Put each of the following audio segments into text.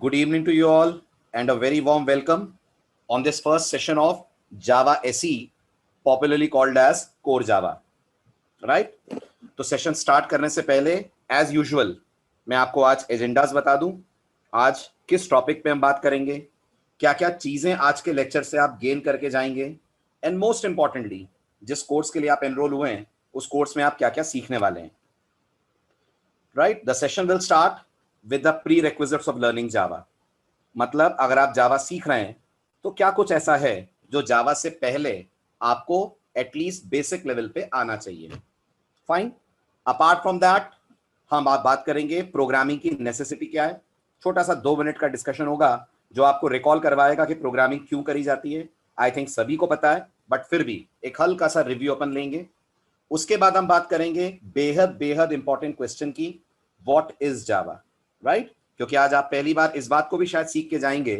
Good evening to you all and a very warm welcome on this first session of Java SE, popularly called as Core Java. Right? तो session start करने से पहले as usual मैं आपको आज agendas बता दूं, आज किस टॉपिक पे हम बात करेंगे, क्या क्या चीजें आज के लेक्चर से आप गेन करके जाएंगे, एंड मोस्ट इंपॉर्टेंटली जिस कोर्स के लिए आप एनरोल हुए हैं उस कोर्स में आप क्या क्या सीखने वाले हैं. Right, the session will start with the prerequisites of learning Java. मतलब अगर आप जावा सीख रहे हैं तो क्या कुछ ऐसा है जो जावा से पहले आपको एटलीस्ट बेसिक लेवल पे आना चाहिए. फाइन. अपार्ट फ्रॉम दैट हम बात करेंगे प्रोग्रामिंग की नेसेसिटी क्या है. छोटा सा 2 मिनट का डिस्कशन होगा जो आपको रिकॉल करवाएगा कि प्रोग्रामिंग क्यों करी जाती है. आई थिंक सभी को पता है, बट फिर भी एक हल्का सा रिव्यू अपन लेंगे. उसके बाद हम बात करेंगे बेहद बेहद इंपॉर्टेंट क्वेश्चन की, व्हाट इज जावा. राइट, क्योंकि आज आप पहली बार इस बात को भी शायद सीख के जाएंगे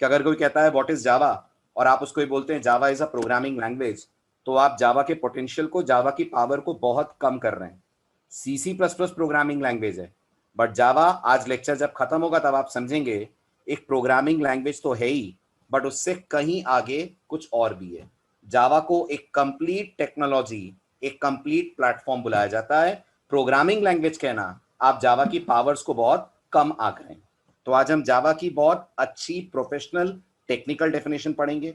कि अगर कोई कहता है व्हाट इज जावा और आप उसको ही बोलते हैं Java is a programming language, तो आप जावा के पोटेंशियल को, जावा की पावर को बहुत कम कर रहे हैं. C++ प्रोग्रामिंग लैंग्वेज है, बट जावा आज लेक्चर जब खत्म होगा तब आप समझेंगे एक प्रोग्रामिंग लैंग्वेज तो है ही, बट उससे कहीं आगे कुछ और भी है. जावा को एक कंप्लीट टेक्नोलॉजी, एक कंप्लीट प्लेटफॉर्म बुलाया जाता है. प्रोग्रामिंग लैंग्वेज कहना आप जावा की पावर्स को बहुत कम आंक रहे हैं. तो आज हम जावा की बहुत अच्छी प्रोफेशनल टेक्निकल डेफिनेशन पढ़ेंगे.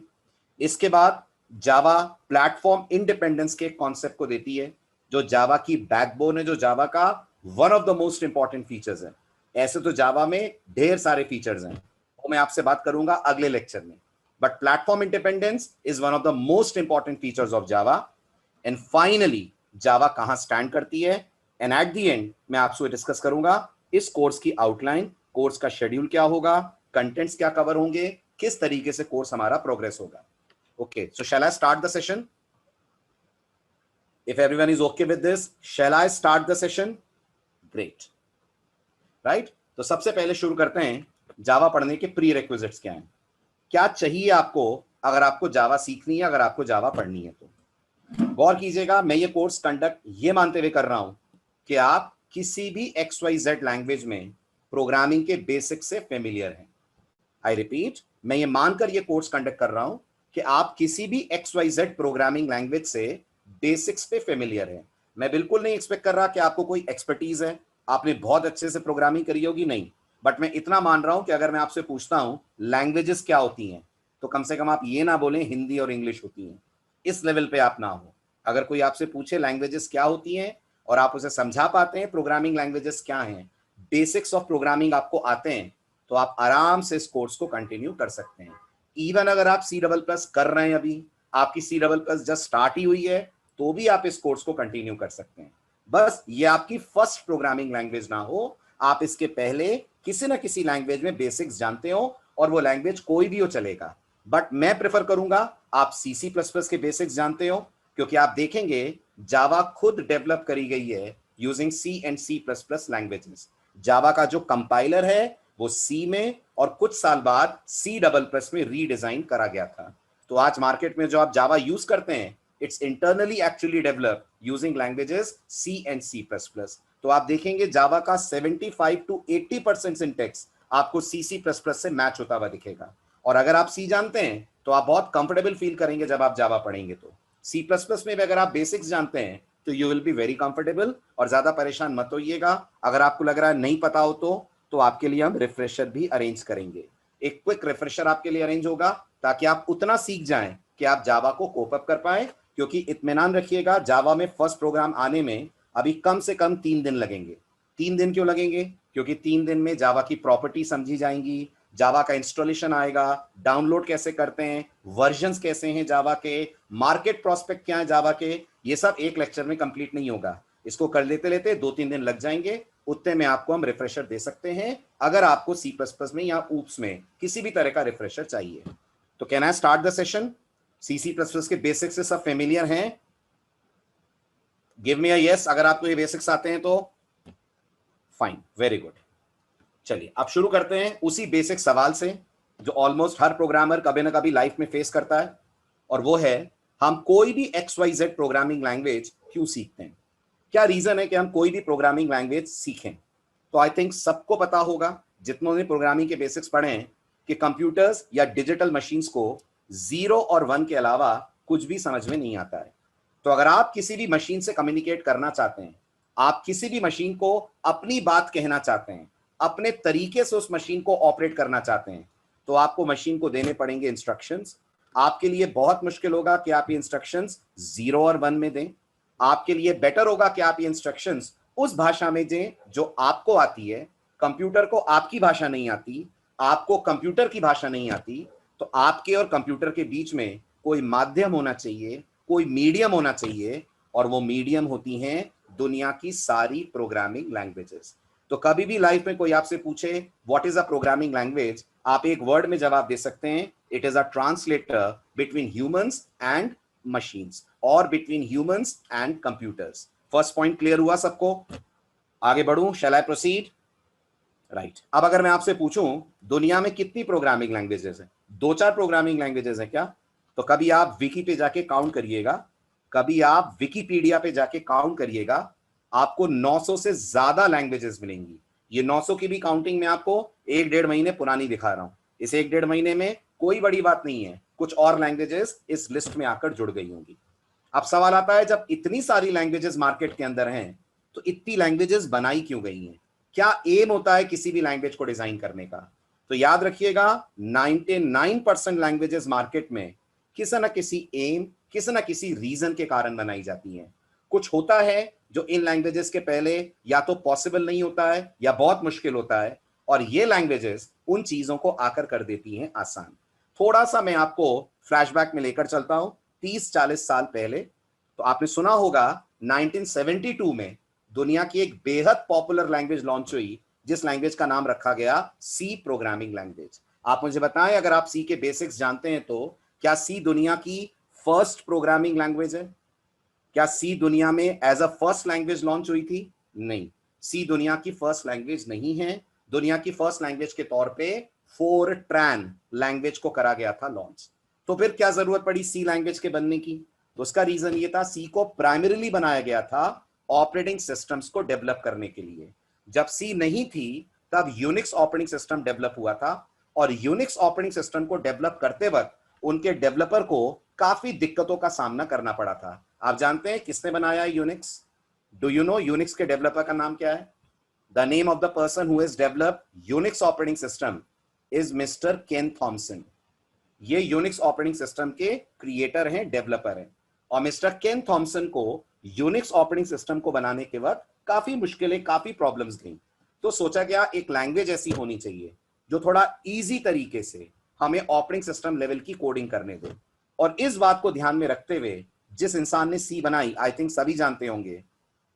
इसके बाद जावा प्लेटफॉर्म इंडिपेंडेंस के कॉन्सेप्ट को देती है, जो जावा की बैकबोन है, जो जावा का one of the most important features है. ऐसे तो जावा में ढेर सारे फीचर्स हैं, वो मैं आपसे बात करूंगा अगले लेक्चर में, but platform independence is one of the most important features of Java. And finally Java कहां स्टैंड करती है, एंड एट द एंड मैं आपसे डिस्कस करूंगा इस कोर्स की आउटलाइन, कोर्स का शेड्यूल क्या होगा, कंटेंट्स क्या कवर होंगे, किस तरीके से कोर्स हमारा प्रोग्रेस होगा. Okay, so shall I start the session? If everyone is okay with this, shall I start the session? Great. Right? तो सबसे पहले शुरू करते हैं जावा पढ़ने के प्री रिक्विजिट्स क्या हैं. क्या चाहिए आपको अगर आपको जावा सीखनी है, अगर आपको जावा पढ़नी है. तो गौर कीजिएगा, मैं ये कोर्स कंडक्ट ये मानते हुए कर रहा हूं कि आप किसी भी XYZ लैंग्वेज में प्रोग्रामिंग के बेसिक से फेमिलियर हैं. आई रिपीट, मैं ये मानकर ये कोर्स कंडक्ट कर रहा हूं कि आप किसी भी XYZ प्रोग्रामिंग लैंग्वेज से बेसिक्स पे फेमिलियर है. मैं बिल्कुल नहीं एक्सपेक्ट कर रहा कि आपको कोई एक्सपर्टीज है, आपने बहुत अच्छे से प्रोग्रामिंग करी होगी, नहीं. बट मैं इतना मान रहा हूं कि अगर मैं आपसे पूछता हूं लैंग्वेजेस क्या होती हैं, तो कम से कम आप ये ना बोलें हिंदी और इंग्लिश होती हैं. इस लेवल पे आप ना हो. अगर कोई आपसे पूछे लैंग्वेजेस क्या होती हैं और आप उसे समझा पाते हैं प्रोग्रामिंग लैंग्वेजेस क्या हैं, बेसिक्स ऑफ प्रोग्रामिंग आपको आते हैं, तो आप आराम से इस कोर्स को कंटिन्यू कर सकते हैं. इवन अगर आप C++ कर रहे हैं, अभी आपकी C++ जस्ट स्टार्ट ही हुई है, तो भी आप इस कोर्स को कंटिन्यू कर सकते हैं. बस ये आपकी फर्स्ट प्रोग्रामिंग लैंग्वेज ना हो, आप इसके पहले किसी ना किसी लैंग्वेज में बेसिक्स जानते हो, और वो लैंग्वेज कोई भी हो चलेगा. बट मैं प्रेफर करूंगा आप C++ के बेसिक्स जानते हो, क्योंकि आप देखेंगे जावा खुद डेवलप करी गई है using C and C++ languages. Java का जो कंपाइलर है वो C में, और कुछ साल बाद C++ में रीडिजाइन करा गया था. तो आज मार्केट में जो आप जावा यूज करते हैं, it's internally actually developed using languages C and C++. तो आप देखेंगे जावा का 75 to 80% सिंटेक्स आपको C++ से मैच होता हुआ दिखेगा. और अगर आप C जानते हैं तो आप बहुत कंफर्टेबल फील करेंगे जब आप जावा पढ़ेंगे. तो C++ में भी अगर आप बेसिक्स जानते हैं तो you will be very comfortable, और ज्यादा परेशान मत होइएगा. अगर आपको लग रहा है नहीं पता हो तो आपके लिए हम रिफ्रेशर भी अरेंज करेंगे. एक क्विक रिफ्रेशर आपके लिए अरेंज होगा ताकि आप उतना सीख जाएं कि आप जावा को कोप अप कर पाए. क्योंकि इत्मीनान रखिएगा, जावा में फर्स्ट प्रोग्राम आने में अभी कम से कम 3 दिन लगेंगे. 3 दिन क्यों लगेंगे? क्योंकि 3 दिन में जावा की प्रॉपर्टी समझी जाएंगी, जावा का इंस्टॉलेशन आएगा, डाउनलोड कैसे करते हैं, वर्जन्स कैसे हैं जावा के, मार्केट प्रोस्पेक्ट क्या है जावा के, ये सब एक लेक्चर में कंप्लीट नहीं होगा. इसको कर लेते लेते 2-3 दिन लग जाएंगे. उतने में आपको हम रिफ्रेशर दे सकते हैं अगर आपको C++ में या ऊप्स में किसी भी तरह का रिफ्रेशर चाहिए. तो can I start the session? C++ के बेसिक्स से सब फेमिलियर हैं? गिव मी अ यस अगर आपको ये बेसिक्स आते हैं तो. Fine, very good. चलिए अब शुरू करते हैं उसी बेसिक सवाल से जो ऑलमोस्ट हर प्रोग्रामर कभी ना कभी लाइफ में फेस करता है, और वो है हम कोई भी XYZ प्रोग्रामिंग लैंग्वेज क्यों सीखते हैं. क्या रीजन है कि हम कोई भी प्रोग्रामिंग लैंग्वेज सीखें? तो आई थिंक सबको पता होगा जितनों ने प्रोग्रामिंग के बेसिक्स पढ़े हैं कि कंप्यूटर्स या डिजिटल मशीन्स को 0 और 1 के अलावा कुछ भी समझ में नहीं आता है। तो अगर आप किसी भी मशीन से कम्युनिकेट करना चाहते हैं, आप किसी भी मशीन को अपनी बात कहना चाहते हैं, अपने तरीके से उस मशीन को ऑपरेट करना चाहते हैं, तो आपको मशीन को देने पड़ेंगे इंस्ट्रक्शंस। आपके लिए बहुत मुश्किल होगा कि आप ये इंस्ट्रक्शंस 0 और 1 में दें। आपके लिए बेटर होगा कि आप ये इंस्ट्रक्शंस उस भाषा में दें जो आपको आती है। कंप्यूटर को आपकी भाषा नहीं आती, आपको कंप्यूटर की भाषा नहीं आती, तो आपके और कंप्यूटर के बीच में कोई माध्यम होना चाहिए, कोई मीडियम होना चाहिए, और वो मीडियम होती हैं दुनिया की सारी प्रोग्रामिंग लैंग्वेजेस। तो कभी भी लाइफ में कोई आपसे पूछे what is a programming language, आप एक वर्ड में जवाब दे सकते हैं, it is a translator between humans and machines और between humans and computers. First point clear हुआ सबको? आगे बढ़ूं, शैल आई प्रोसीड? राइट। अब अगर मैं आपसे पूछूं दुनिया में कितनी प्रोग्रामिंग लैंग्वेजेस हैं, 2-4 प्रोग्रामिंग लैंग्वेजेस हैं क्या? तो कभी आप विकी पे जाके काउंट करिएगा, कभी आप विकीपीडिया पे जाके काउंट करिएगा, आपको 900 से ज्यादा लैंग्वेजेस मिलेंगी। ये 900 की भी काउंटिंग मैं आपको 1-1.5 महीने पुरानी दिखा रहा हूं। इस 1-1.5 महीने में कोई बड़ी बात नहीं है, कुछ और लैंग्वेजेस इस लिस्ट में आकर जुड़ गई होंगी। अब सवाल आता है, जब इतनी सारी लैंग्वेजेस मार्केट के अंदर हैं, तो इतनी लैंग्वेजेस बनाई क्यों गई हैं? क्या एम होता है किसी भी लैंग्वेज को डिजाइन करने का? तो याद रखिएगा 99% लैंग्वेजेस मार्केट में किसी न किसी एम, किसी न किसी रीजन के कारण बनाई जाती हैं। कुछ होता है जो इन लैंग्वेजेस के पहले या तो पॉसिबल नहीं होता है या बहुत मुश्किल होता है, और ये लैंग्वेजेस उन चीजों को आकर कर देती हैं आसान। थोड़ा सा मैं आपको फ्लैशबैक में लेकर चलता हूं 30-40 साल पहले। तो आपने सुना होगा 1972 में दुनिया की एक बेहद पॉपुलर लैंग्वेज लॉन्च हुई, जिस लैंग्वेज का नाम रखा गया सी प्रोग्रामिंग लैंग्वेज। आप मुझे बताएं, अगर आप सी के बेसिक्स जानते हैं तो क्या सी दुनिया की फर्स्ट प्रोग्रामिंग लैंग्वेज है? क्या सी दुनिया में as a first language launch हुई थी? नहीं, सी दुनिया की फर्स्ट लैंग्वेज नहीं है। दुनिया की फर्स्ट लैंग्वेज के तौर पे फोरट्रैन लैंग्वेज को करा गया था लॉन्च। तो फिर क्या जरूरत पड़ी सी लैंग्वेज के बनने की? तो उसका रीजन ये था, सी को प्राइमरीली बनाया गया था ऑपरेटिंग सिस्टम्स को डेवलप करने के लिए। जब सी नहीं थी तब यूनिक्स ऑपरेटिंग सिस्टम डेवलप हुआ था, और यूनिक्स ऑपरेटिंग सिस्टम को डेवलप करते वक्त उनके डेवलपर को काफी दिक्कतों का सामना करना पड़ा था। आप जानते हैं किसने बनाया है Unix? Do you know Unix के डेवलपर का नाम क्या है? The name of the person who has developed Unix operating system is mister Ken Thompson. ये यूनिक्स ऑपरेटिंग सिस्टम के क्रिएटर हैं, डेवलपर हैं। और मिस्टर केन थॉमसन को यूनिक्स ऑपरेटिंग सिस्टम को बनाने के वक्त काफी मुश्किलें, काफी प्रॉब्लम्स गई। तो सोचा गया एक लैंग्वेज ऐसी होनी चाहिए जो थोड़ा इजी तरीके से हमें ऑपरेटिंग सिस्टम लेवल की कोडिंग करने दे। और इस बात को ध्यान में रखते हुए जिस इंसान ने सी बनाई, आई थिंक सभी जानते होंगे,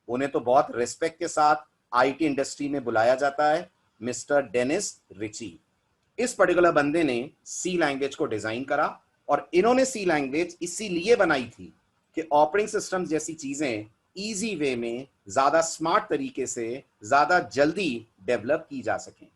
उन्हें तो बहुत रिस्पेक्ट के साथ आईटी इंडस्ट्री में बुलाया जाता है, मिस्टर डेनिस रिची। इस पर्टिकुलर बंदे ने सी लैंग्वेज को डिजाइन करा, और इन्होंने सी लैंग्वेज इसीलिए बनाई थी कि ऑपरेटिंग सिस्टम जैसी चीजें इजी वे में, ज्यादा स्मार्ट तरीके से, ज्यादा जल्दी डेवलप की जा सकें।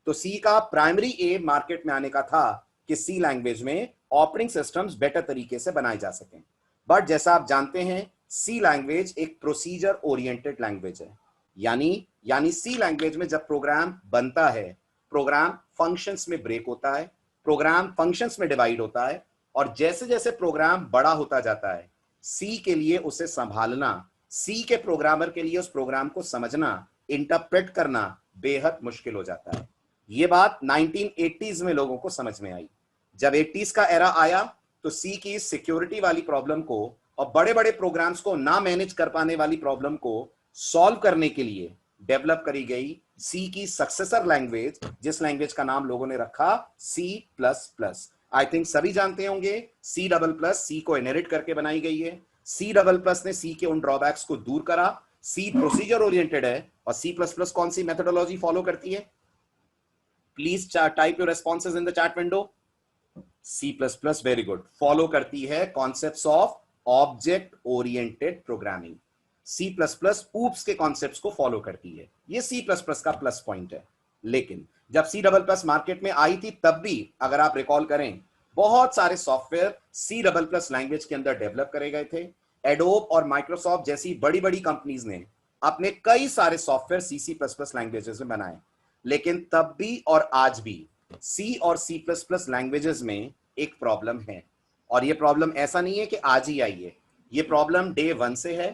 तो सी का प्राइमरी एम मार्केट में आने का था कि सी लैंग्वेज में ऑपरेटिंग सिस्टम्स बेटर तरीके से बनाए जा सकें। बट जैसा आप जानते हैं, सी लैंग्वेज एक प्रोसीजर ओरिएंटेड लैंग्वेज है। यानी सी लैंग्वेज में जब प्रोग्राम बनता है, प्रोग्राम फंक्शंस में ब्रेक होता है, प्रोग्राम फंक्शंस में डिवाइड होता है, और जैसे जैसे प्रोग्राम बड़ा होता जाता है, सी के लिए उसे संभालना, सी के प्रोग्रामर के लिए उस प्रोग्राम को समझना, इंटरप्रेट करना बेहद मुश्किल हो जाता है। यह बात 1980s में लोगों को समझ में आई। जब 80s का एरा आया तो सी की सिक्योरिटी वाली प्रॉब्लम को और बड़े बड़े प्रोग्राम्स को ना मैनेज कर पाने वाली प्रॉब्लम को सॉल्व करने के लिए डेवलप करी गई सी की सक्सेसर लैंग्वेज, जिस लैंग्वेज का नाम लोगों ने रखा C++। आई थिंक सभी जानते होंगे C++ सी को इनहेरिट करके बनाई गई है। C++ ने सी के उन ड्रॉबैक्स को दूर करा। सी प्रोसीजर ओरिएंटेड है, और C++ कौन सी मेथोडोलॉजी फॉलो करती है? Please type your responses in the chat window. C++ very good, follow करती है concepts of object oriented programming. C++ oops के कॉन्सेप्ट्स को फॉलो करती है। ये C++ का प्लस पॉइंट है। लेकिन जब C++ मार्केट में आई थी तब भी, अगर आप रिकॉल करें, बहुत सारे सॉफ्टवेयर C++ लैंग्वेज के अंदर डेवलप करे गए थे। एडोब और माइक्रोसॉफ्ट जैसी बड़ी बड़ी कंपनीज ने अपने कई सारे सॉफ्टवेयर C++ लैंग्वेजेस में बनाए। लेकिन तब भी और आज भी सी और सी प्लस प्लस लैंग्वेजेस में एक प्रॉब्लम है, और ये प्रॉब्लम ऐसा नहीं है कि आज ही आई है, ये प्रॉब्लम डे वन से है।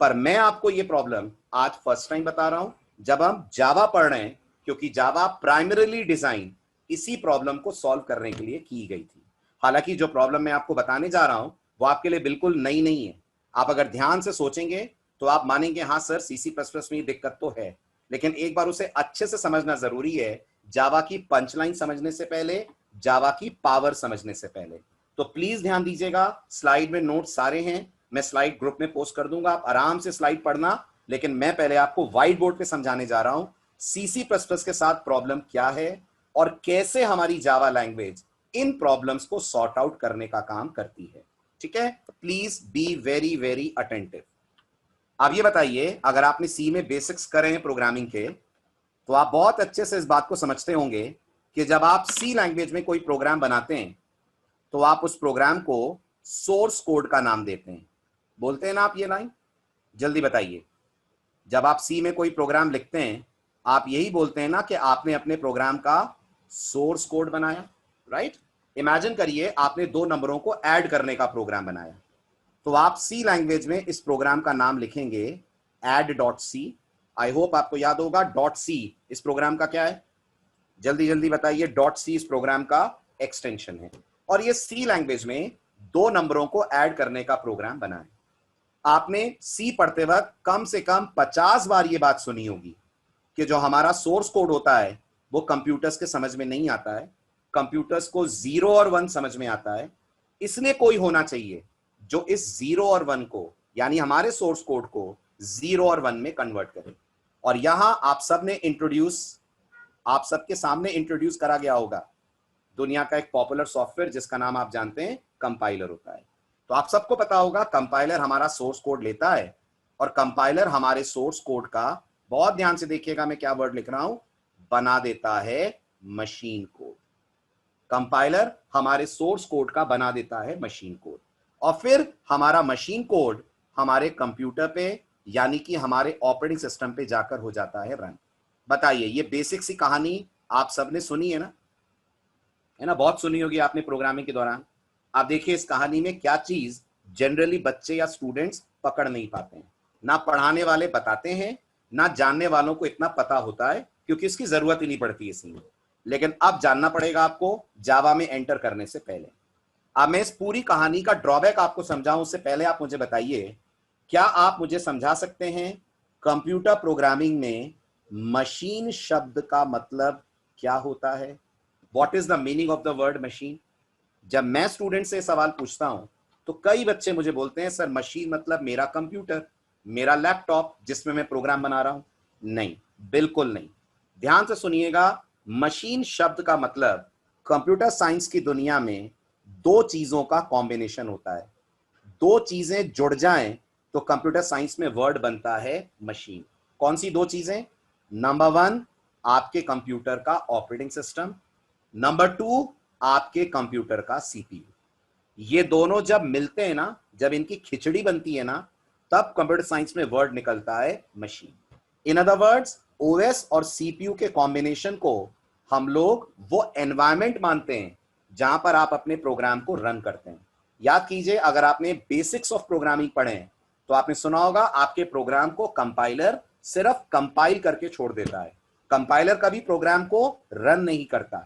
पर मैं आपको ये प्रॉब्लम आज फर्स्ट टाइम बता रहा हूं जब हम जावा पढ़ रहे हैं, क्योंकि जावा प्राइमरीली डिजाइन इसी प्रॉब्लम को सॉल्व करने के लिए की गई थी। हालांकि जो प्रॉब्लम मैं आपको बताने जा रहा हूं वो आपके लिए बिल्कुल नई नहीं है। आप अगर ध्यान से सोचेंगे तो आप मानेंगे हाँ सर सी सी प्लस प्लस में दिक्कत तो है, लेकिन एक बार उसे अच्छे से समझना जरूरी है, जावा की पंचलाइन समझने से पहले, जावा की पावर समझने से पहले। तो प्लीज ध्यान दीजिएगा, स्लाइड में नोट सारे हैं, मैं स्लाइड ग्रुप में पोस्ट कर दूंगा, आप आराम से स्लाइड पढ़ना, लेकिन मैं पहले आपको व्हाइट बोर्ड पे समझाने जा रहा हूं सी सी प्लस प्लस के साथ प्रॉब्लम क्या है और कैसे हमारी जावा लैंग्वेज इन प्रॉब्लम्स को सॉर्ट आउट करने का काम करती है। ठीक है, please be very very attentive. अब ये बताइए, अगर आपने सी में बेसिक्स करे हैं प्रोग्रामिंग के, तो आप बहुत अच्छे से इस बात को समझते होंगे कि जब आप सी लैंग्वेज में कोई प्रोग्राम बनाते हैं तो आप उस प्रोग्राम को सोर्स कोड का नाम देते हैं। बोलते हैं ना आप ये लाइन? जल्दी बताइए, जब आप सी में कोई प्रोग्राम लिखते हैं आप यही बोलते हैं ना कि आपने अपने प्रोग्राम का सोर्स कोड बनाया, राइट? इमेजिन करिए आपने दो नंबरों को ऐड करने का प्रोग्राम बनाया, तो आप सी लैंग्वेज में इस प्रोग्राम का नाम लिखेंगे add.c। आई होप आपको याद होगा डॉट सी इस प्रोग्राम का क्या है, जल्दी जल्दी बताइए। डॉट सी इस प्रोग्राम का एक्सटेंशन है, और ये सी लैंग्वेज में दो नंबरों को ऐड करने का प्रोग्राम बना है। आपने सी पढ़ते वक्त कम से कम 50 बार ये बात सुनी होगी कि जो हमारा सोर्स कोड होता है वो कंप्यूटर्स के समझ में नहीं आता है, कंप्यूटर्स को 0 और 1 समझ में आता है, इसलिए कोई होना चाहिए जो इस 0 और 1 को, यानी हमारे सोर्स कोड को 0 और 1 में कन्वर्ट करे। और यहां आप सबके सामने इंट्रोड्यूस करा गया होगा दुनिया का एक पॉपुलर सॉफ्टवेयर जिसका नाम आप जानते हैं कंपाइलर होता है। तो आप सबको पता होगा कंपाइलर हमारा सोर्स कोड लेता है, और कंपाइलर हमारे सोर्स कोड का, बहुत ध्यान से देखिएगा मैं क्या वर्ड लिख रहा हूं, बना देता है मशीन कोड। कंपाइलर हमारे सोर्स कोड का बना देता है मशीन कोड, और फिर हमारा मशीन कोड हमारे कंप्यूटर पे यानी कि हमारे ऑपरेटिंग सिस्टम पे जाकर हो जाता है रन। बताइए, ये बेसिक सी कहानी आप सबने सुनी है ना, है ना? बहुत सुनी होगी आपने प्रोग्रामिंग के दौरान। आप देखिए इस कहानी में क्या चीज जनरली बच्चे या स्टूडेंट्स पकड़ नहीं पाते हैं, ना पढ़ाने वाले बताते हैं, ना जानने वालों को इतना पता होता है क्योंकि इसकी जरूरत ही नहीं पड़ती इसलिए। लेकिन अब जानना पड़ेगा आपको जावा में एंटर करने से पहले। अब मैं इस पूरी कहानी का ड्रॉबैक आपको समझाऊं उससे पहले आप मुझे बताइए, क्या आप मुझे समझा सकते हैं कंप्यूटर प्रोग्रामिंग में मशीन शब्द का मतलब क्या होता है? What is the meaning of the word machine? जब मैं स्टूडेंट से सवाल पूछता हूं तो कई बच्चे मुझे बोलते हैं सर मशीन मतलब मेरा कंप्यूटर, मेरा लैपटॉप जिसमें मैं प्रोग्राम बना रहा हूं। नहीं, बिल्कुल नहीं। ध्यान से सुनिएगा, मशीन शब्द का मतलब कंप्यूटर साइंस की दुनिया में दो चीजों का कॉम्बिनेशन होता है। दो चीजें जुड़ जाएं तो कंप्यूटर साइंस में वर्ड बनता है मशीन। कौन सी दो चीजें? नंबर 1 आपके कंप्यूटर का ऑपरेटिंग सिस्टम, नंबर 2 आपके कंप्यूटर का सीपीयू। ये दोनों जब मिलते हैं ना, जब इनकी खिचड़ी बनती है ना, तब कंप्यूटर साइंस में वर्ड निकलता है machine. In other words, OS और सीपीयू के कॉम्बिनेशन को हम लोग वो एनवायरमेंट मानते हैं जहां पर आप अपने प्रोग्राम को रन करते हैं। याद कीजिए, अगर आपने बेसिक्स ऑफ प्रोग्रामिंग पढ़े हैं तो आपने सुना होगा आपके प्रोग्राम को कंपाइलर सिर्फ कंपाइल करके छोड़ देता है। कंपाइलर कभी प्रोग्राम को रन नहीं करता।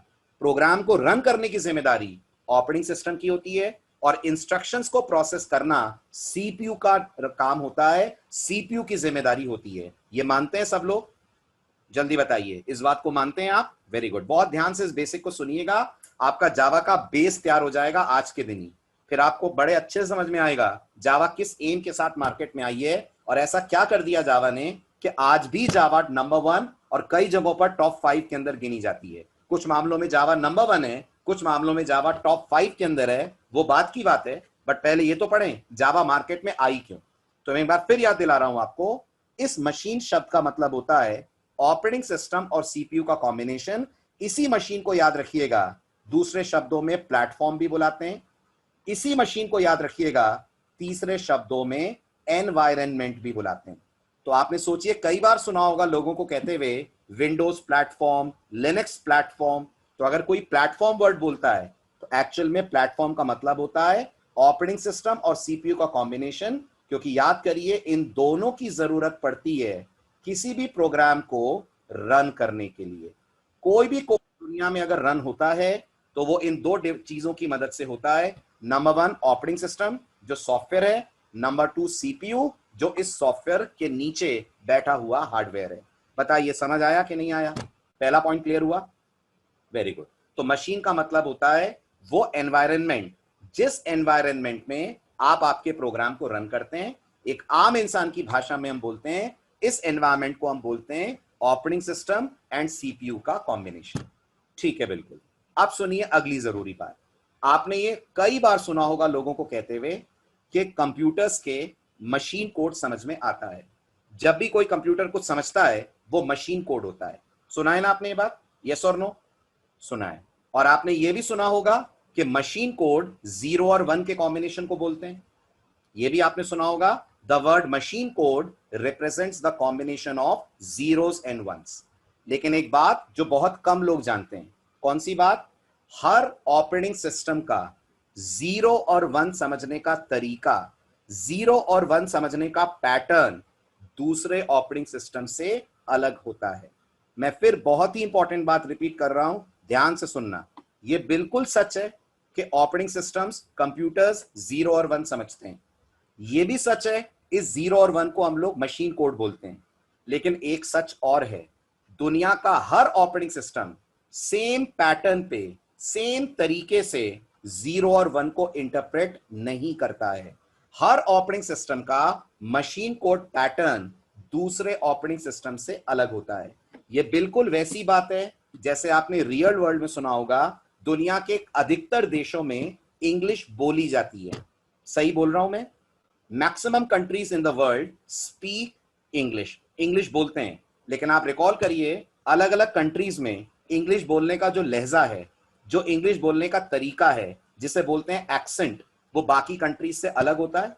प्रोग्राम को रन करने की जिम्मेदारी ऑपरेटिंग सिस्टम की होती है, और इंस्ट्रक्शंस को प्रोसेस करना सीपीयू का काम होता है, सीपीयू की जिम्मेदारी होती है। ये मानते हैं सब लोग? जल्दी बताइए, इस बात को मानते हैं आप? वेरी गुड, बहुत ध्यान से इस बेसिक को सुनिएगा, आपका जावा का बेस तैयार हो जाएगा आज के दिन ही। फिर आपको बड़े अच्छे से समझ में आएगा जावा किस एम के साथ मार्केट में आई है, और ऐसा क्या कर दिया जावा ने कि आज भी जावा नंबर 1 और कई जगहों पर टॉप 5 के अंदर गिनी जाती है। कुछ मामलों में जावा नंबर 1 है, कुछ मामलों में जावा टॉप 5 के अंदर है, वो बात की बात है। बट पहले ये तो पढ़ें जावा मार्केट में आई क्यों। तो मैं एक बार फिर याद दिला रहा हूं आपको, इस मशीन शब्द का मतलब होता है ऑपरेटिंग सिस्टम और सीपीयू का कॉम्बिनेशन। इसी मशीन को याद रखिएगा, दूसरे शब्दों में प्लेटफॉर्म भी बुलाते हैं। इसी मशीन को याद रखिएगा, तीसरे शब्दों में एनवायरनमेंट भी बुलाते हैं। तो आपने सोचिए कई बार सुना होगा लोगों को कहते हुए विंडोज प्लेटफॉर्म, लिनक्स प्लेटफॉर्म। तो अगर कोई प्लेटफॉर्म वर्ड बोलता है तो एक्चुअल में प्लेटफॉर्म का मतलब होता है ऑपरेटिंग सिस्टम और सीपीयू का कॉम्बिनेशन। क्योंकि याद करिए इन दोनों की जरूरत पड़ती है किसी भी प्रोग्राम को रन करने के लिए। कोई भी कोड दुनिया में अगर रन होता है तो वो इन दो चीजों की मदद से होता है। नंबर वन ऑपरेटिंग सिस्टम जो सॉफ्टवेयर है, नंबर टू सीपीयू जो इस सॉफ्टवेयर के नीचे बैठा हुआ हार्डवेयर है। बताइए समझ आया कि नहीं आया? पहला पॉइंट क्लियर हुआ? Very good. तो मशीन का मतलब होता है वो एनवायरनमेंट जिस एनवायरनमेंट में आप आपके प्रोग्राम को रन करते हैं। एक आम इंसान की भाषा में हम बोलते हैं इस एनवायरनमेंट को हम बोलते हैं ऑपरेटिंग सिस्टम एंड सीपीयू का कॉम्बिनेशन। ठीक है, बिल्कुल। अब सुनिए अगली जरूरी बात। आपने ये कई बार सुना होगा लोगों को कहते हुए कि कंप्यूटर्स के मशीन कोड समझ में आता है। जब भी कोई कंप्यूटर कुछ समझता है वो मशीन कोड होता है। सुना है ना आपने ये बात? यस और नो? सुना है। और आपने ये भी सुना होगा कि मशीन कोड 0 और 1 के कॉम्बिनेशन को बोलते हैं। ये भी आपने सुना होगा the word machine code represents the combination of zeros and ones. लेकिन एक बात जो बहुत कम लोग जानते हैं, कौन सी बात? हर ऑपरेटिंग सिस्टम का 0 और 1 समझने का तरीका, 0 और 1 समझने का पैटर्न दूसरे ऑपरेटिंग सिस्टम से अलग होता है। मैं फिर बहुत ही इंपॉर्टेंट बात रिपीट कर रहा हूं, ध्यान से सुनना। यह बिल्कुल सच है कि ऑपरेटिंग सिस्टम्स कंप्यूटर्स 0 और 1 समझते हैं। यह भी सच है इस 0 और 1 को हम लोग मशीन कोड बोलते हैं। लेकिन एक सच और है, दुनिया का हर ऑपरेटिंग सिस्टम सेम पैटर्न पे, सेम तरीके से 0 और 1 को इंटरप्रेट नहीं करता है। हर ऑपरेटिंग सिस्टम का मशीन कोड पैटर्न दूसरे ऑपरेटिंग सिस्टम से अलग होता है। यह बिल्कुल वैसी बात है जैसे आपने रियल वर्ल्ड में सुना होगा दुनिया के अधिकतर देशों में इंग्लिश बोली जाती है। सही बोल रहा हूं मैं? Maximum countries in the world speak English, English बोलते हैं। लेकिन आप रिकॉल करिए अलग अलग कंट्रीज में इंग्लिश बोलने का जो लहजा है, जो इंग्लिश बोलने का तरीका है, जिसे बोलते हैं एक्सेंट, वो बाकी कंट्रीज से अलग होता है।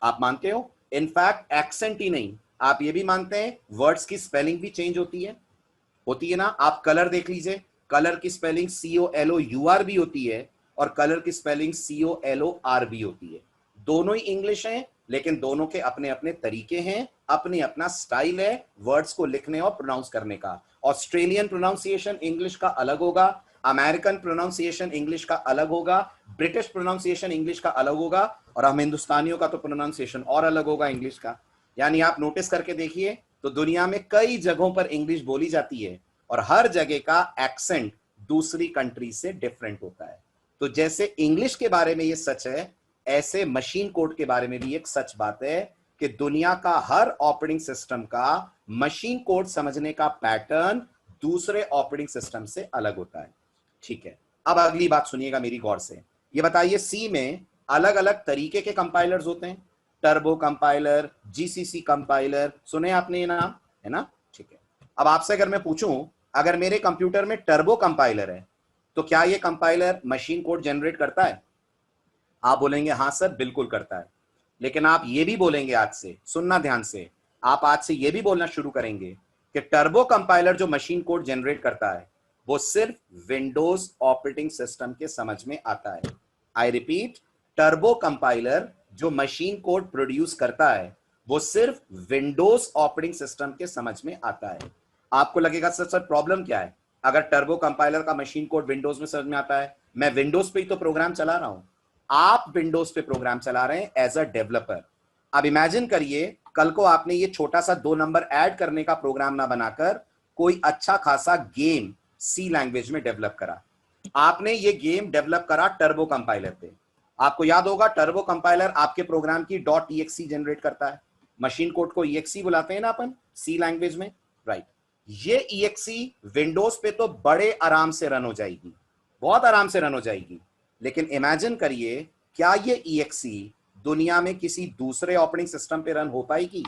आप मानते हो? इनफैक्ट एक्सेंट ही नहीं, आप ये भी मानते हैं वर्ड्स की स्पेलिंग भी चेंज होती है ना। आप कलर देख लीजिए, कलर की स्पेलिंग COLOUR भी होती है और कलर की स्पेलिंग COLOR भी होती है। दोनों ही इंग्लिश हैं लेकिन दोनों के अपने अपने तरीके हैं, अपने अपना स्टाइल है वर्ड्स को लिखने और प्रोनाउंस करने का। ऑस्ट्रेलियन प्रोनाउंसिएशन इंग्लिश का अलग होगा, अमेरिकन प्रोनाउंसिएशन इंग्लिश का अलग होगा, ब्रिटिश प्रोनाउंसिएशन इंग्लिश का अलग होगा, और हम हिंदुस्तानियों का तो प्रोनाउंसिएशन और अलग होगा इंग्लिश का। यानी आप नोटिस करके देखिए तो दुनिया में कई जगहों पर इंग्लिश बोली जाती है और हर जगह का एक्सेंट दूसरी कंट्री से डिफरेंट होता है। तो जैसे इंग्लिश के बारे में ये सच है, ऐसे मशीन कोड के बारे में भी एक सच बात है कि दुनिया का हर ऑपरेटिंग सिस्टम का मशीन कोड समझने का पैटर्न दूसरे ऑपरेटिंग सिस्टम से अलग होता है। ठीक है, अब अगली बात सुनिएगा मेरी गौर से। ये बताइए सी में अलग अलग तरीके के कंपाइलर्स होते हैं, टर्बो कंपाइलर, GCC कंपाइलर, सुने आपने ये नाम? है ना? ठीक है। अब आपसे अगर मैं पूछूं अगर मेरे कंप्यूटर में टर्बो कंपाइलर है तो क्या ये कंपाइलर मशीन कोड जनरेट करता है? आप बोलेंगे हाँ सर बिल्कुल करता है। लेकिन आप ये भी बोलेंगे, आज से सुनना ध्यान से, आप आज से ये भी बोलना शुरू करेंगे कि टर्बो कंपाइलर जो मशीन कोड जनरेट करता है वो सिर्फ विंडोज ऑपरेटिंग सिस्टम के समझ में आता है। आई रिपीट, टर्बो कंपाइलर जो मशीन कोड प्रोड्यूस करता है वो सिर्फ विंडोज ऑपरेटिंग सिस्टम के समझ में आता है। आपको लगेगा सर सर प्रॉब्लम क्या है? अगर टर्बो कंपाइलर का मशीन कोड विंडोज में समझ में आता है, मैं विंडोज पे ही तो प्रोग्राम चला रहा हूं। आप विंडोज पे प्रोग्राम चला रहे हैं एज अ डेवलपर। अब इमेजिन करिए कल को आपने ये छोटा सा 2 नंबर ऐड करने का प्रोग्राम ना बनाकर कोई अच्छा खासा गेम सी लैंग्वेज में डेवलप करा। आपने ये गेम डेवलप करा टर्बो कंपाइलर पे। आपको याद होगा टर्बो कंपाइलर आपके प्रोग्राम की .exe जनरेट करता है। मशीन कोड को exe बुलाते हैं ना अपन सी लैंग्वेज में, राइट? ये exe विंडोज पे तो बड़े आराम से रन हो जाएगी, बहुत आराम से रन हो जाएगी। लेकिन इमेजिन करिए क्या ये exe दुनिया में किसी दूसरे ऑपरेटिंग सिस्टम पे रन हो पाएगी?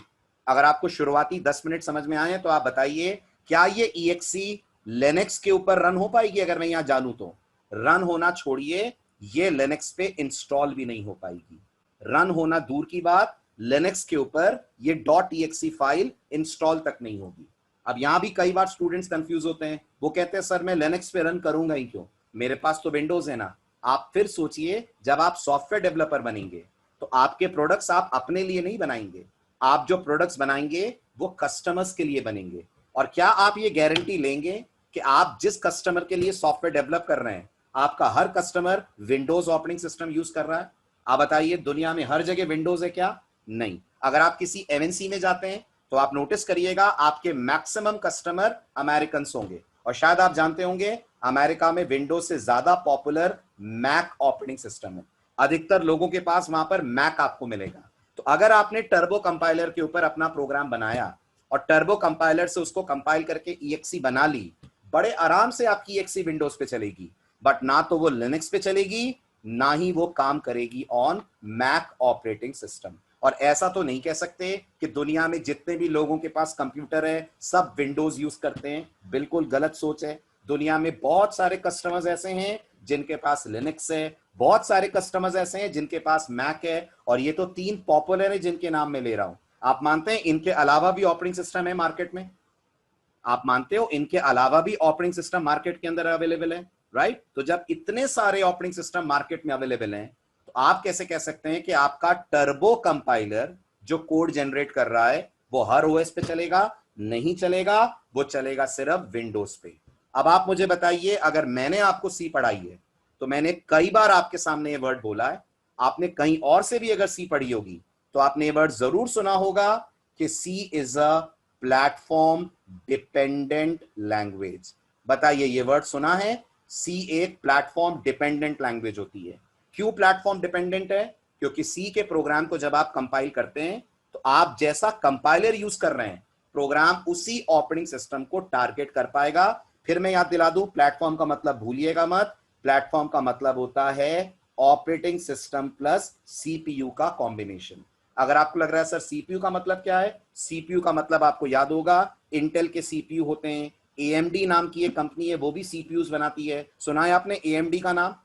अगर आपको शुरुआती 10 मिनट समझ में आए तो आप बताइए क्या ये exe लिनक्स के ऊपर रन हो पाएगी? अगर मैं यहां जानूं तो रन होना छोड़िए, ये लिनक्स पे इंस्टॉल भी नहीं हो पाएगी। रन होना दूर की बात, लिनक्स के ऊपर ये .exe फाइल इंस्टॉल तक नहीं होगी। अब यहां भी कई बार स्टूडेंट्स कंफ्यूज होते हैं, वो कहते हैं सर मैं लिनक्स पे रन करूंगा ही क्यों, मेरे पास तो विंडोज है ना। आप फिर सोचिए, जब आप सॉफ्टवेयर डेवलपर बनेंगे तो आपके प्रोडक्ट्स आप अपने लिए नहीं बनाएंगे, आप जो प्रोडक्ट्स बनाएंगे वो कस्टमर्स के लिए बनेंगे। और क्या आप ये गारंटी लेंगे कि आप जिस कस्टमर के लिए सॉफ्टवेयर डेवलप कर रहे हैं, आपका हर customer Windows operating system use कर रहा है? आप बताइए, दुनिया में हर जगह विंडोज है क्या? नहीं। अगर आप किसी एमएनसी में जाते हैं तो आप नोटिस करिएगा आपके मैक्सिमम कस्टमर अमेरिकन होंगे। और शायद आप जानते होंगे अमेरिका में विंडोज से ज्यादा पॉपुलर मैक ऑपरेटिंग सिस्टम है, अधिकतर लोगों के पास वहां पर मैक आपको मिलेगा। तो अगर आपने टर्बो कंपाइलर के ऊपर अपना प्रोग्राम बनाया और टर्बो कंपाइलर से उसको कंपाइल करके ईएक्सी बना ली, बड़े आराम से आपकी ईएक्सी विंडोज पे चलेगी, बट ना तो वो लिनक्स पे चलेगी, ना ही वो काम करेगी ऑन मैक ऑपरेटिंग सिस्टम। और ऐसा तो नहीं कह सकते कि दुनिया में जितने भी लोगों के पास कंप्यूटर है सब विंडोज यूज करते हैं, बिल्कुल गलत सोच है। दुनिया में बहुत सारे कस्टमर्स ऐसे हैं जिनके पास लिनक्स है, बहुत सारे कस्टमर्स ऐसे हैं जिनके पास मैक है, और ये तो 3 पॉपुलर है जिनके नाम मैं ले रहा हूं। आप मानते हैं इनके अलावा भी ऑपरेटिंग सिस्टम है मार्केट में? आप मानते हो इनके अलावा भी ऑपरेटिंग सिस्टम मार्केट के अंदर अवेलेबल है, राइट? तो जब इतने सारे ऑपरेटिंग सिस्टम मार्केट में अवेलेबल हैं, तो आप कैसे कह सकते हैं कि आपका टर्बो कंपाइलर जो कोड जनरेट कर रहा है वो हर ओएस पे चलेगा? नहीं चलेगा, वो चलेगा सिर्फ विंडोज पे। अब आप मुझे बताइए, अगर मैंने आपको सी पढ़ाई है तो मैंने कई बार आपके सामने ये वर्ड बोला है, आपने कहीं और से भी अगर सी पढ़ी होगी तो आपने ये वर्ड जरूर सुना होगा कि C is a platform dependent language. बताइए, ये वर्ड सुना है? सी एक प्लेटफॉर्म डिपेंडेंट लैंग्वेज होती है। क्यों प्लेटफॉर्म डिपेंडेंट है? क्योंकि सी के प्रोग्राम को जब आप कंपाइल करते हैं तो आप जैसा कंपाइलर यूज कर रहे हैं, प्रोग्राम उसी ऑपरेटिंग सिस्टम को टारगेट कर पाएगा। फिर मैं याद दिला दूं, प्लेटफॉर्म का मतलब भूलिएगा मत, प्लेटफॉर्म का मतलब होता है ऑपरेटिंग सिस्टम प्लस सीपीयू का कॉम्बिनेशन। अगर आपको लग रहा है सर सीपीयू का मतलब क्या है, सीपीयू का मतलब आपको याद होगा इंटेल के सीपीयू होते हैं, एएमडी नाम की एक कंपनी है वो भी सीपीयूज बनाती है। सुना है आपने एएमडी का नाम,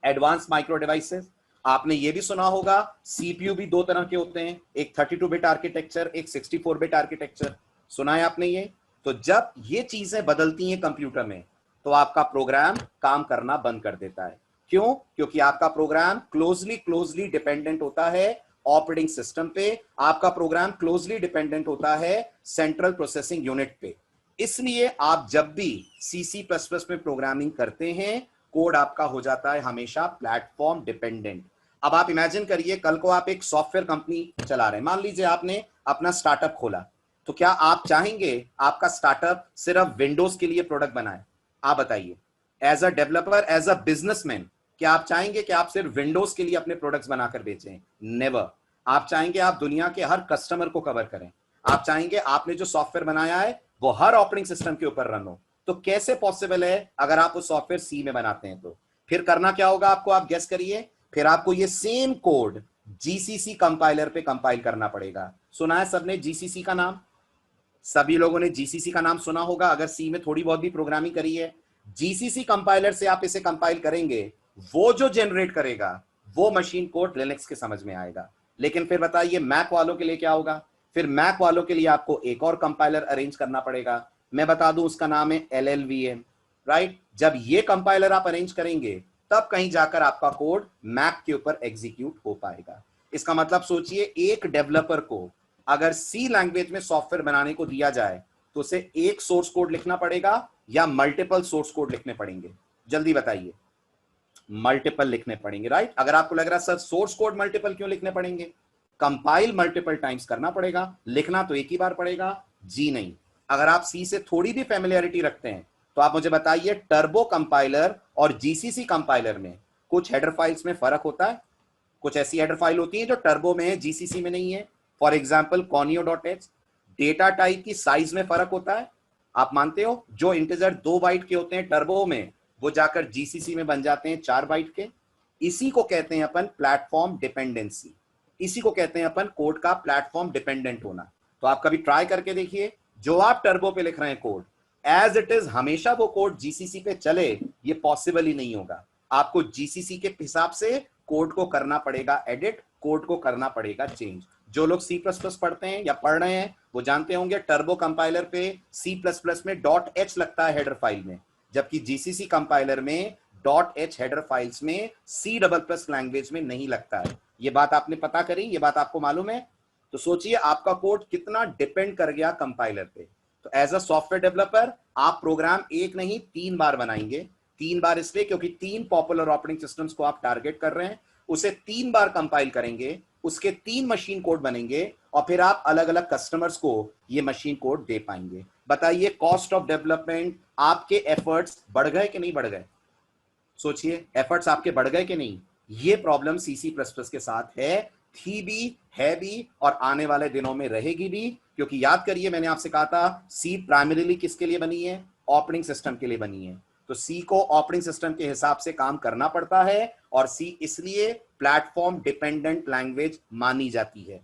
एडवांस माइक्रो डिवाइसेस? आपने ये भी सुना होगा सीपीयू भी 2 तरह के होते हैं, एक 32 बिट आर्किटेक्चर, एक 64 बिट आर्किटेक्चर। सुना है आपने ये? तो जब ये चीजें बदलती हैं कंप्यूटर में तो आपका प्रोग्राम काम करना बंद कर देता है। क्यों? क्योंकि आपका प्रोग्राम क्लोजली डिपेंडेंट होता है ऑपरेटिंग सिस्टम पे, आपका प्रोग्राम क्लोजली डिपेंडेंट होता है सेंट्रल प्रोसेसिंग यूनिट पे। इसलिए आप जब भी C++ में प्रोग्रामिंग करते हैं, कोड आपका हो जाता है हमेशा प्लेटफॉर्म डिपेंडेंट। अब आप इमेजिन करिए, कल को आप एक सॉफ्टवेयर कंपनी चला रहे हैं, मान लीजिए आपने अपना स्टार्टअप खोला, तो क्या आप चाहेंगे आपका स्टार्टअप सिर्फ विंडोज के लिए प्रोडक्ट बनाए? आप बताइए, as a developer, as a businessman, क्या आप चाहेंगे कि आप सिर्फ विंडोज के लिए अपने प्रोडक्ट्स बनाकर बेचें? नेवर। आप चाहेंगे आप दुनिया के हर कस्टमर को कवर करें, आप चाहेंगे आपने जो सॉफ्टवेयर बनाया है वो हर ऑपरेटिंग सिस्टम के ऊपर रन हो। तो कैसे पॉसिबल है अगर आप वो सॉफ्टवेयर सी में बनाते हैं? तो फिर करना क्या होगा आपको, आप गेस करिए। फिर आपको ये सेम कोड जीसीसी कंपाइलर पे कंपाइल करना पड़ेगा। सुना है सबने जीसीसी का नाम? सभी लोगों ने जीसीसी का नाम सुना होगा अगर सी में थोड़ी बहुत भी प्रोग्रामिंग करी है। जीसीसी कंपाइलर से आप इसे कंपाइल करेंगे, वो जो जनरेट करेगा वो मशीन कोड लिनक्स के समझ में आएगा। लेकिन फिर बताइए मैक वालों के लिए क्या होगा? फिर मैक वालों के लिए आपको एक और कंपाइलर अरेंज करना पड़ेगा, मैं बता दूं उसका नाम है LLVM, राइट? जब ये कंपाइलर आप अरेंज करेंगे तब कहीं जाकर आपका कोड मैक के ऊपर एग्जीक्यूट हो पाएगा। इसका मतलब सोचिए, एक डेवलपर को अगर सी लैंग्वेज में सॉफ्टवेयर बनाने को दिया जाए तो उसे एक सोर्स कोड लिखना पड़ेगा या मल्टीपल सोर्स कोड लिखने पड़ेंगे? जल्दी बताइए। मल्टीपल लिखने पड़ेंगे, राइट? अगर आपको लग रहा है सर सोर्स कोड मल्टीपल क्यों लिखने पड़ेंगे, कंपाइल मल्टीपल टाइम्स करना पड़ेगा, लिखना तो एक ही बार पड़ेगा? जी नहीं। अगर आप सी से थोड़ी भी फैमिलियरिटी रखते हैं तो आप मुझे बताइए टर्बो कंपाइलर और जीसीसी कंपाइलर में कुछ हेडर फाइल्स में फर्क होता है? कुछ ऐसी हेडर फाइल होती है जो टर्बो में है जीसीसी में नहीं है, for example conio.h। Data type की साइज में फर्क होता है, आप मानते हो? जो इंटीजर 2 बाइट के होते हैं टर्बो में, वो जाकर जीसीसी में बन जाते हैं 4 बाइट के। इसी को कहते हैं अपन प्लेटफॉर्म डिपेंडेंसी, इसी को कहते हैं अपन कोड का प्लेटफॉर्म डिपेंडेंट होना। तो आप कभी ट्राई करके देखिए, जो आप टर्बो पे लिख रहे हैं कोड, एज इट इज हमेशा वो कोड जीसीसी पे चले, ये पॉसिबल ही नहीं होगा। आपको जीसीसी के हिसाब से कोड को करना पड़ेगा एडिट, कोड को करना पड़ेगा चेंज। जो लोग C++ पढ़ते हैं या पढ़ रहे हैं वो जानते होंगे टर्बो कंपाइलर पे C++ में .h लगता है हेडर फाइल में, जबकि GCC कंपाइलर में .h हेडर फाइल्स में C++ लैंग्वेज में नहीं लगता है। ये बात आपने पता करी, ये बात आपको मालूम है। तो सोचिए आपका कोड कितना डिपेंड कर गया कंपाइलर पे। तो एज अ सॉफ्टवेयर डेवलपर आप प्रोग्राम एक नहीं 3 बार बनाएंगे। 3 बार इसलिए क्योंकि 3 पॉपुलर ऑपरेटिंग सिस्टम्स को आप टारगेट कर रहे हैं, उसे 3 बार कंपाइल करेंगे, उसके 3 मशीन कोड बनेंगे और फिर आप अलग अलग कस्टमर्स को ये मशीन कोड दे पाएंगे। बताइए कॉस्ट ऑफ डेवलपमेंट, आपके एफर्ट्स बढ़ गए कि नहीं बढ़ गए? सोचिए एफर्ट्स आपके बढ़ गए कि नहीं? ये प्रॉब्लम C++ के साथ है, थी भी, है भी और आने वाले दिनों में रहेगी भी। क्योंकि याद करिए मैंने आपसे कहा था सी प्राइमरीली किसके लिए बनी है? ऑपरेटिंग सिस्टम के लिए बनी है। तो सी को ऑपरेटिंग सिस्टम के हिसाब से काम करना पड़ता है और सी इसलिए प्लेटफॉर्म डिपेंडेंट लैंग्वेज मानी जाती है।